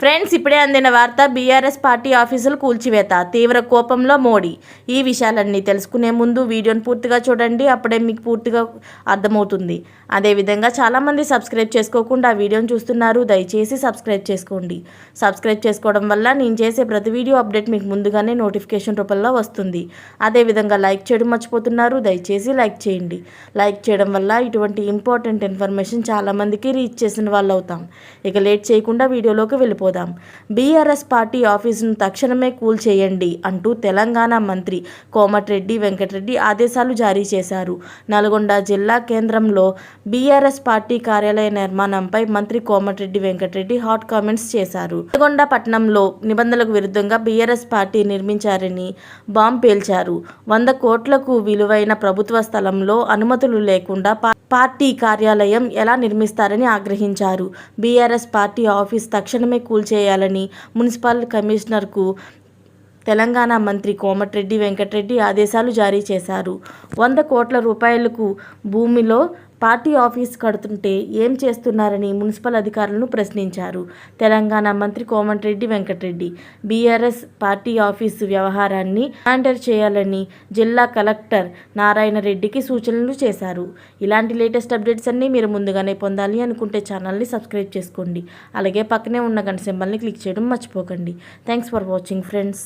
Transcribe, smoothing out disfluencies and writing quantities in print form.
Friends, ఇప్పుడే అందిన వార్త. బీఆర్ఎస్ పార్టీ ఆఫీసులు కూల్చివేత, తీవ్ర కోపంలో మోడీ. ఈ విషయాలన్నీ తెలుసుకునే ముందు వీడియోని పూర్తిగా చూడండి, అప్పుడే మీకు పూర్తిగా అర్థమవుతుంది. అదేవిధంగా చాలామంది సబ్స్క్రైబ్ చేసుకోకుండా వీడియోని చూస్తున్నారు, దయచేసి సబ్స్క్రైబ్ చేసుకోండి. సబ్స్క్రైబ్ చేసుకోవడం వల్ల నేను చేసే ప్రతి వీడియో అప్డేట్ మీకు ముందుగానే నోటిఫికేషన్ రూపంలో వస్తుంది. అదేవిధంగా లైక్ చేయడం మర్చిపోతున్నారు, దయచేసి లైక్ చేయండి. లైక్ చేయడం వల్ల ఇటువంటి ఇంపార్టెంట్ ఇన్ఫర్మేషన్ చాలామందికి రీచ్ చేసిన వాళ్ళు అవుతాం. ఇక లేట్ చేయకుండా వీడియోలోకి వెళ్ళిపోతాం. బీఆర్ఎస్ పార్టీ ఆఫీసును తక్షణమే కూల్చేయండి అంటూ తెలంగాణ మంత్రి కోమటిరెడ్డి వెంకటరెడ్డి ఆదేశాలు జారీ చేశారు. నల్గొండ జిల్లా కేంద్రంలో బీఆర్ఎస్ పార్టీ కార్యాలయ నిర్మాణంపై మంత్రి కోమటిరెడ్డి వెంకటరెడ్డి హాట్ కామెంట్స్ చేశారు. నల్గొండ పట్టణంలో నిబంధనలకు విరుద్ధంగా బీఆర్ఎస్ పార్టీ నిర్మించారని బాంబు పేల్చారు. 100 కోట్లకు విలువైన ప్రభుత్వ స్థలంలో అనుమతులు లేకుండా పార్టీ కార్యాలయం ఎలా నిర్మిస్తారని ఆగ్రహించారు. బీఆర్ఎస్ పార్టీ ఆఫీస్ తక్షణమే కూల్చేయాలని మున్సిపల్ కమిషనర్కు తెలంగాణ మంత్రి కోమటిరెడ్డి వెంకటరెడ్డి ఆదేశాలు జారీ చేశారు. 100 కోట్ల రూపాయలకు భూమిలో పార్టీ ఆఫీస్ కడుతుంటే ఏం చేస్తున్నారని మున్సిపల్ అధికారులను ప్రశ్నించారు. తెలంగాణ మంత్రి Komatireddy Venkatreddy BRS party office వ్యవహారాన్ని హ్యాండిల్ చేయాలని జిల్లా కలెక్టర్ నారాయణ రెడ్డికి సూచనలు చేశారు. ఇలాంటి లేటెస్ట్ అప్డేట్స్ అన్నీ మీరు ముందుగానే పొందాలి అనుకుంటే ఛానల్ని సబ్స్క్రైబ్ చేసుకోండి. అలాగే పక్కనే ఉన్న గంట సింబల్ని క్లిక్ చేయడం మర్చిపోకండి. Thanks for watching friends.